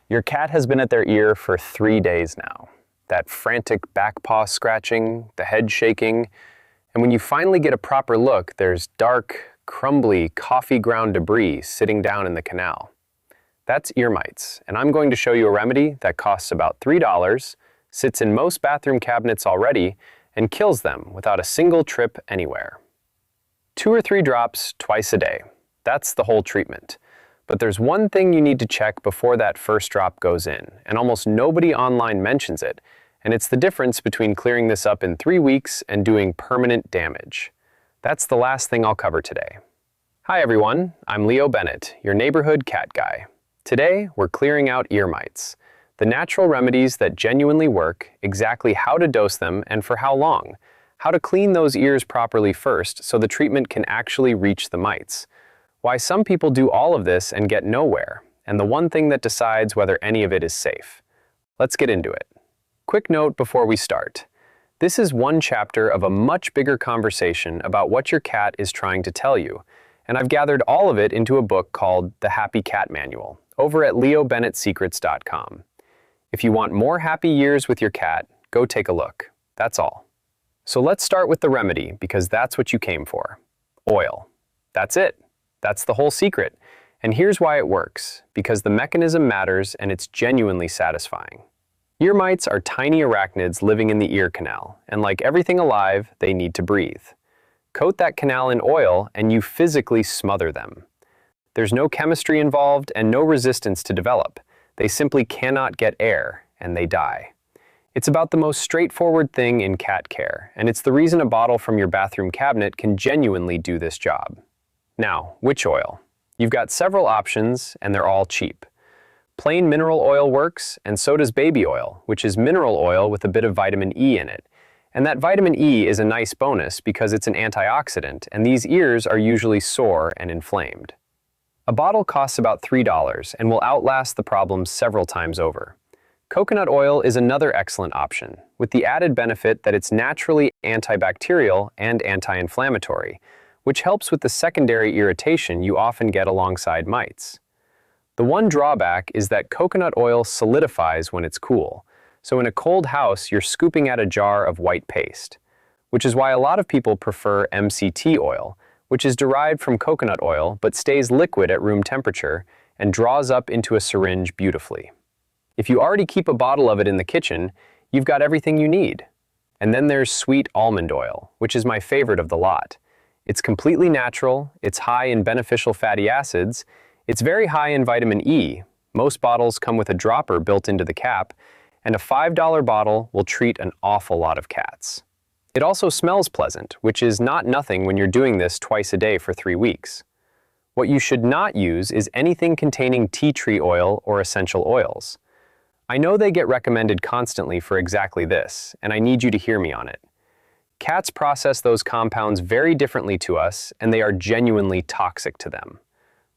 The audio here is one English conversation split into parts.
Your cat has been at their ear for 3 days now. That frantic back paw scratching, the head shaking, and when you finally get a proper look, there's dark, crumbly, coffee ground debris sitting down in the canal. That's ear mites, and I'm going to show you a remedy that costs about $3, sits in most bathroom cabinets already, and kills them without a single trip anywhere. 2 or 3 drops twice a day. That's the whole treatment. But there's one thing you need to check before that first drop goes in, and almost nobody online mentions it, and it's the difference between clearing this up in 3 weeks and doing permanent damage. That's the last thing I'll cover today. Hi everyone, I'm Leo Bennett, your neighborhood cat guy. Today, we're clearing out ear mites, the natural remedies that genuinely work, exactly how to dose them and for how long, how to clean those ears properly first so the treatment can actually reach the mites, why some people do all of this and get nowhere, and the one thing that decides whether any of it is safe. Let's get into it. Quick note before we start. This is one chapter of a much bigger conversation about what your cat is trying to tell you, and I've gathered all of it into a book called The Happy Cat Manual over at leobennettsecrets.com. If you want more happy years with your cat, go take a look. That's all. So let's start with the remedy, because that's what you came for. Oil. That's it. That's the whole secret. And here's why it works. Because the mechanism matters and it's genuinely satisfying. Ear mites are tiny arachnids living in the ear canal, and like everything alive, they need to breathe. Coat that canal in oil and you physically smother them. There's no chemistry involved and no resistance to develop. They simply cannot get air, and they die. It's about the most straightforward thing in cat care, and it's the reason a bottle from your bathroom cabinet can genuinely do this job. Now, which oil? You've got several options, and they're all cheap. Plain mineral oil works, and so does baby oil, which is mineral oil with a bit of vitamin E in it. And that vitamin E is a nice bonus because it's an antioxidant, and these ears are usually sore and inflamed. A bottle costs about $3 and will outlast the problem several times over. Coconut oil is another excellent option, with the added benefit that it's naturally antibacterial and anti-inflammatory, which helps with the secondary irritation you often get alongside mites. The one drawback is that coconut oil solidifies when it's cool, so in a cold house you're scooping out a jar of white paste, which is why a lot of people prefer MCT oil, which is derived from coconut oil but stays liquid at room temperature and draws up into a syringe beautifully. If you already keep a bottle of it in the kitchen, you've got everything you need. And then there's sweet almond oil, which is my favorite of the lot. It's completely natural, it's high in beneficial fatty acids, it's very high in vitamin E, most bottles come with a dropper built into the cap, and a $5 bottle will treat an awful lot of cats. It also smells pleasant, which is not nothing when you're doing this twice a day for 3 weeks. What you should not use is anything containing tea tree oil or essential oils. I know they get recommended constantly for exactly this, and I need you to hear me on it. Cats process those compounds very differently to us, and they are genuinely toxic to them.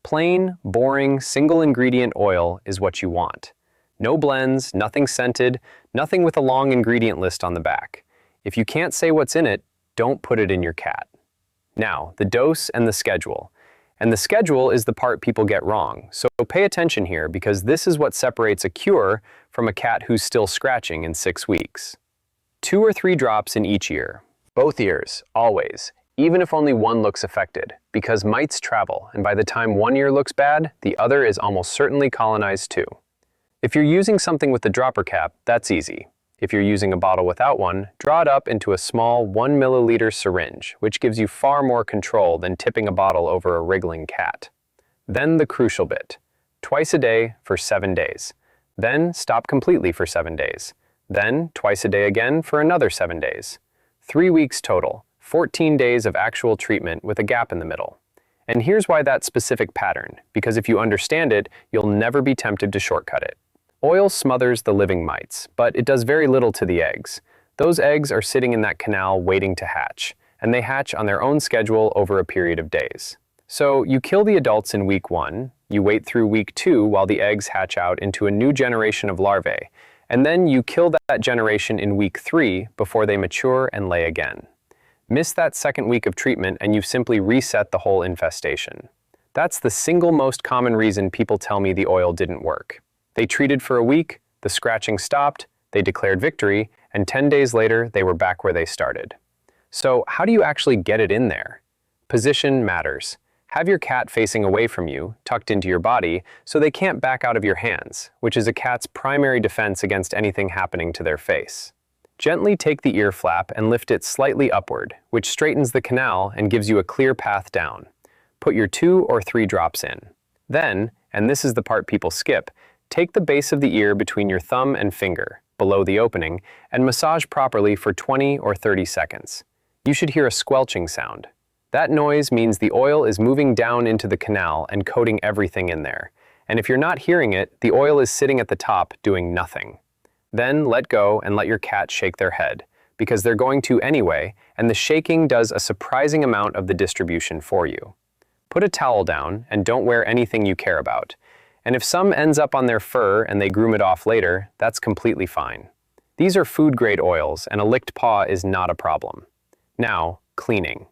Plain, boring, single-ingredient oil is what you want. No blends, nothing scented, nothing with a long ingredient list on the back. If you can't say what's in it, don't put it in your cat. Now, the dose and the schedule. And the schedule is the part people get wrong, so pay attention here because this is what separates a cure from a cat who's still scratching in 6 weeks. 2 or 3 drops in each ear. Both ears, always, even if only one looks affected, because mites travel, and by the time one ear looks bad, the other is almost certainly colonized too. If you're using something with the dropper cap, that's easy. If you're using a bottle without one, draw it up into a small 1 milliliter syringe, which gives you far more control than tipping a bottle over a wriggling cat. Then the crucial bit. Twice a day for 7 days. Then stop completely for 7 days. Then twice a day again for another 7 days. 3 weeks total, 14 days of actual treatment with a gap in the middle. And here's why that specific pattern, because if you understand it, you'll never be tempted to shortcut it. Oil smothers the living mites, but it does very little to the eggs. Those eggs are sitting in that canal waiting to hatch, and they hatch on their own schedule over a period of days. So you kill the adults in week 1, you wait through week 2 while the eggs hatch out into a new generation of larvae, and then you kill that generation in week 3 before they mature and lay again. Miss that second week of treatment and you've simply reset the whole infestation. That's the single most common reason people tell me the oil didn't work. They treated for a week, the scratching stopped, they declared victory, and 10 days later, they were back where they started. So, how do you actually get it in there? Position matters. Have your cat facing away from you, tucked into your body, so they can't back out of your hands, which is a cat's primary defense against anything happening to their face. Gently take the ear flap and lift it slightly upward, which straightens the canal and gives you a clear path down. Put your 2 or 3 drops in. Then, and this is the part people skip, take the base of the ear between your thumb and finger, below the opening, and massage properly for 20 or 30 seconds. You should hear a squelching sound. That noise means the oil is moving down into the canal and coating everything in there. And if you're not hearing it, the oil is sitting at the top doing nothing. Then let go and let your cat shake their head, because they're going to anyway, and the shaking does a surprising amount of the distribution for you. Put a towel down and don't wear anything you care about. And if some ends up on their fur and they groom it off later, that's completely fine. These are food-grade oils, and a licked paw is not a problem. Now, cleaning.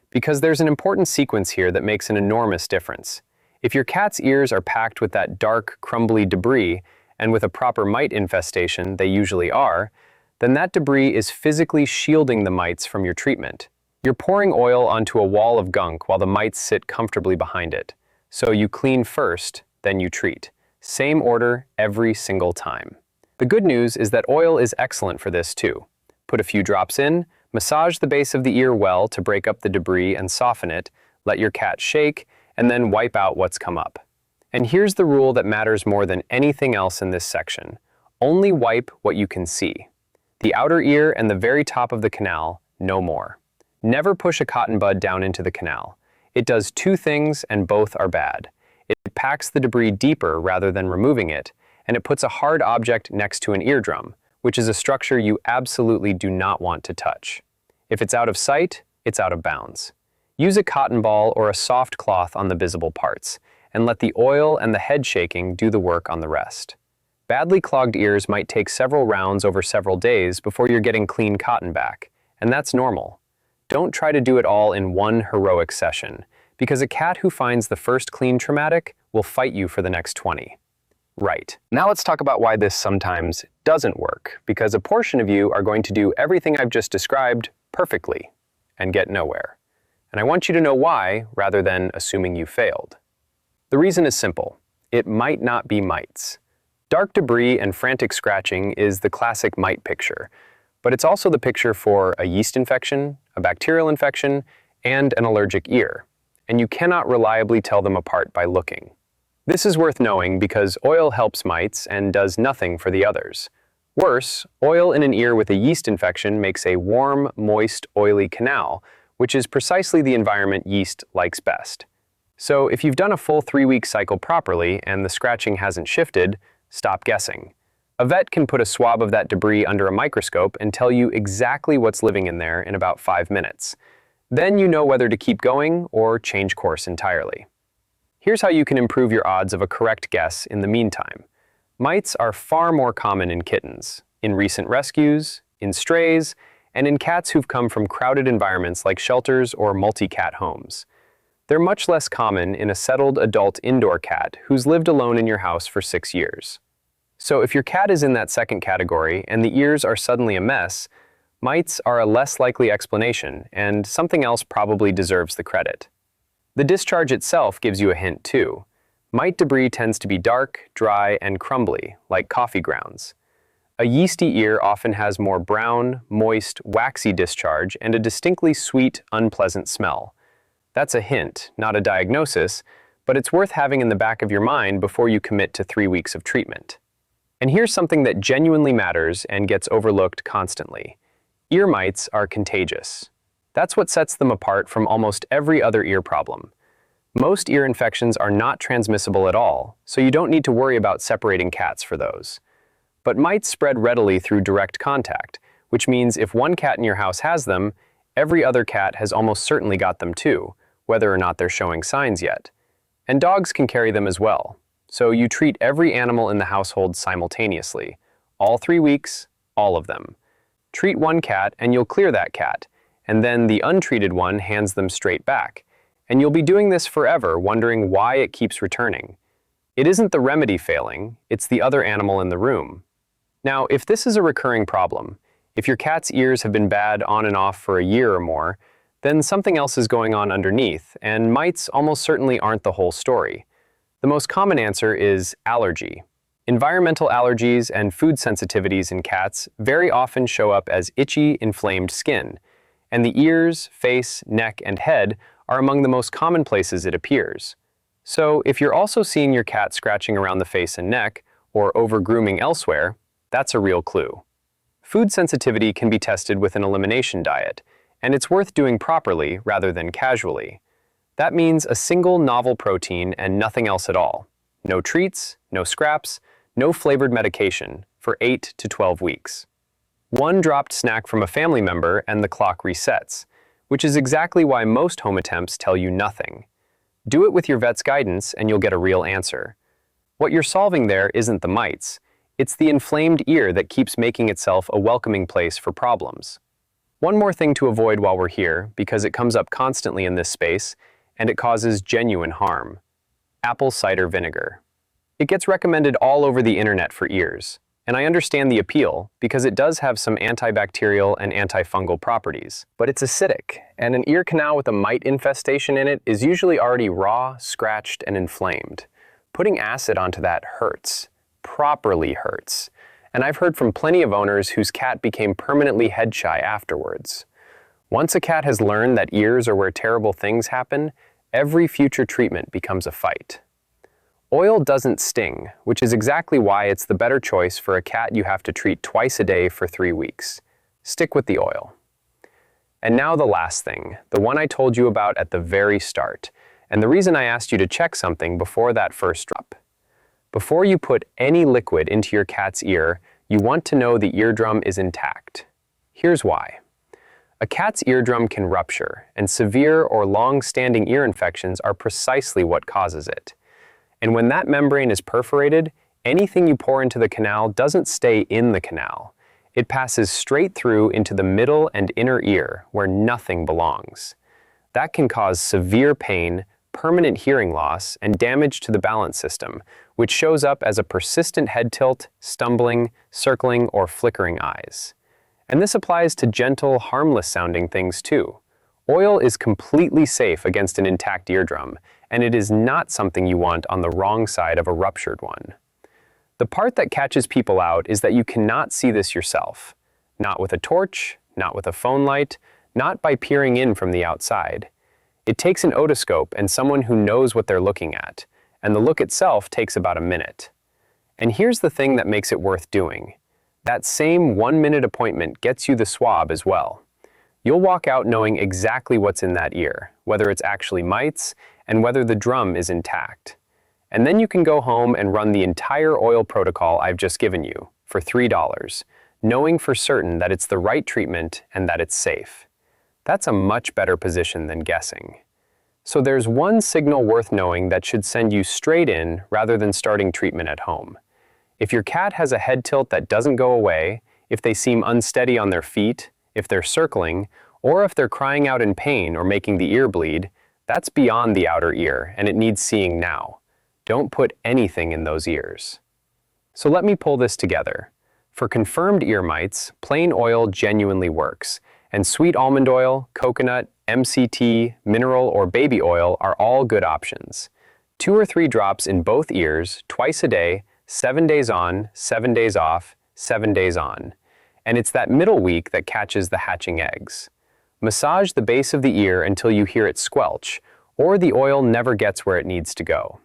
Because there's an important sequence here that makes an enormous difference. If your cat's ears are packed with that dark, crumbly debris, and with a proper mite infestation, they usually are, then that debris is physically shielding the mites from your treatment. You're pouring oil onto a wall of gunk while the mites sit comfortably behind it. So you clean first, then you treat. Same order every single time. The good news is that oil is excellent for this too. Put a few drops in, massage the base of the ear well to break up the debris and soften it, let your cat shake, and then wipe out what's come up. And here's the rule that matters more than anything else in this section. Only wipe what you can see. The outer ear and the very top of the canal, no more. Never push a cotton bud down into the canal. It does 2 things and both are bad. It packs the debris deeper rather than removing it, and it puts a hard object next to an eardrum, which is a structure you absolutely do not want to touch. If it's out of sight, it's out of bounds. Use a cotton ball or a soft cloth on the visible parts, and let the oil and the head shaking do the work on the rest. Badly clogged ears might take several rounds over several days before you're getting clean cotton back, and that's normal. Don't try to do it all in one heroic session, because a cat who finds the first clean traumatic will fight you for the next 20. Right. Now let's talk about why this sometimes doesn't work, because a portion of you are going to do everything I've just described perfectly and get nowhere. And I want you to know why, rather than assuming you failed. The reason is simple. It might not be mites. Dark debris and frantic scratching is the classic mite picture, but it's also the picture for a yeast infection, a bacterial infection, and an allergic ear, and you cannot reliably tell them apart by looking. This is worth knowing because oil helps mites and does nothing for the others. Worse, oil in an ear with a yeast infection makes a warm, moist, oily canal, which is precisely the environment yeast likes best. So if you've done a full 3-week cycle properly and the scratching hasn't shifted, stop guessing. A vet can put a swab of that debris under a microscope and tell you exactly what's living in there in about 5 minutes. Then you know whether to keep going or change course entirely. Here's how you can improve your odds of a correct guess in the meantime. Mites are far more common in kittens, in recent rescues, in strays, and in cats who've come from crowded environments like shelters or multi-cat homes. They're much less common in a settled adult indoor cat who's lived alone in your house for 6 years. So if your cat is in that second category and the ears are suddenly a mess, mites are a less likely explanation, and something else probably deserves the credit. The discharge itself gives you a hint too. Mite debris tends to be dark, dry, and crumbly, like coffee grounds. A yeasty ear often has more brown, moist, waxy discharge and a distinctly sweet, unpleasant smell. That's a hint, not a diagnosis, but it's worth having in the back of your mind before you commit to 3 weeks of treatment. And here's something that genuinely matters and gets overlooked constantly. Ear mites are contagious. That's what sets them apart from almost every other ear problem. Most ear infections are not transmissible at all, so you don't need to worry about separating cats for those. But mites spread readily through direct contact, which means if one cat in your house has them, every other cat has almost certainly got them too, whether or not they're showing signs yet. And dogs can carry them as well. So you treat every animal in the household simultaneously. All 3 weeks, all of them. Treat one cat and you'll clear that cat, and then the untreated one hands them straight back. And you'll be doing this forever, wondering why it keeps returning. It isn't the remedy failing, it's the other animal in the room. Now, if this is a recurring problem, if your cat's ears have been bad on and off for a year or more, then something else is going on underneath, and mites almost certainly aren't the whole story. The most common answer is allergy. Environmental allergies and food sensitivities in cats very often show up as itchy, inflamed skin, and the ears, face, neck, and head are among the most common places it appears. So, if you're also seeing your cat scratching around the face and neck, or over-grooming elsewhere, that's a real clue. Food sensitivity can be tested with an elimination diet, and it's worth doing properly rather than casually. That means a single novel protein and nothing else at all. No treats, no scraps, no flavored medication for 8 to 12 weeks. One dropped snack from a family member and the clock resets, which is exactly why most home attempts tell you nothing. Do it with your vet's guidance and you'll get a real answer. What you're solving there isn't the mites, it's the inflamed ear that keeps making itself a welcoming place for problems. One more thing to avoid while we're here, because it comes up constantly in this space, and it causes genuine harm. Apple cider vinegar. It gets recommended all over the internet for ears, and I understand the appeal because it does have some antibacterial and antifungal properties. But it's acidic, and an ear canal with a mite infestation in it is usually already raw, scratched, and inflamed. Putting acid onto that hurts. Properly hurts. And I've heard from plenty of owners whose cat became permanently head shy afterwards. Once a cat has learned that ears are where terrible things happen, every future treatment becomes a fight. Oil doesn't sting, which is exactly why it's the better choice for a cat you have to treat twice a day for 3 weeks. Stick with the oil. And now the last thing, the one I told you about at the very start, and the reason I asked you to check something before that first drop. Before you put any liquid into your cat's ear, you want to know the eardrum is intact. Here's why. A cat's eardrum can rupture, and severe or long-standing ear infections are precisely what causes it. And when that membrane is perforated, anything you pour into the canal doesn't stay in the canal. It passes straight through into the middle and inner ear, where nothing belongs. That can cause severe pain, permanent hearing loss, and damage to the balance system, which shows up as a persistent head tilt, stumbling, circling, or flickering eyes. And this applies to gentle, harmless-sounding things too. Oil is completely safe against an intact eardrum, and it is not something you want on the wrong side of a ruptured one. The part that catches people out is that you cannot see this yourself. Not with a torch, not with a phone light, not by peering in from the outside. It takes an otoscope and someone who knows what they're looking at, and the look itself takes about a minute. And here's the thing that makes it worth doing. That same 1-minute appointment gets you the swab as well. You'll walk out knowing exactly what's in that ear, whether it's actually mites, and whether the drum is intact. And then you can go home and run the entire oil protocol I've just given you for $3, knowing for certain that it's the right treatment and that it's safe. That's a much better position than guessing. So there's one signal worth knowing that should send you straight in rather than starting treatment at home. If your cat has a head tilt that doesn't go away, if they seem unsteady on their feet, if they're circling, or if they're crying out in pain or making the ear bleed, that's beyond the outer ear and it needs seeing now. Don't put anything in those ears. So let me pull this together. For confirmed ear mites, plain oil genuinely works, and sweet almond oil, coconut, MCT, mineral, or baby oil are all good options. 2 or 3 drops in both ears, twice a day, 7 days on, 7 days off, 7 days on. And it's that middle week that catches the hatching eggs. Massage the base of the ear until you hear it squelch, or the oil never gets where it needs to go.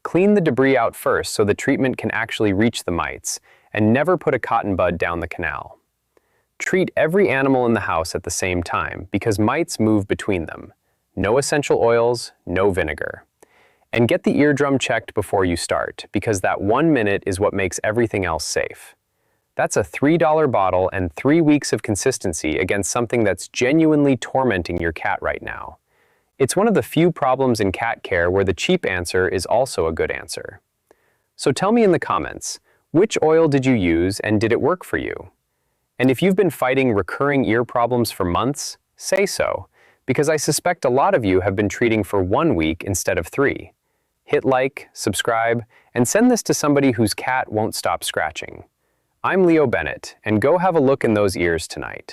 Clean the debris out first so the treatment can actually reach the mites, and never put a cotton bud down the canal. Treat every animal in the house at the same time because mites move between them. No essential oils, no vinegar. And get the eardrum checked before you start because that 1 minute is what makes everything else safe. That's a $3 bottle and 3 weeks of consistency against something that's genuinely tormenting your cat right now. It's one of the few problems in cat care where the cheap answer is also a good answer. So tell me in the comments, which oil did you use and did it work for you? And if you've been fighting recurring ear problems for months, say so, because I suspect a lot of you have been treating for 1 week instead of 3. Hit like, subscribe, and send this to somebody whose cat won't stop scratching. I'm Leo Bennett, and go have a look in those ears tonight.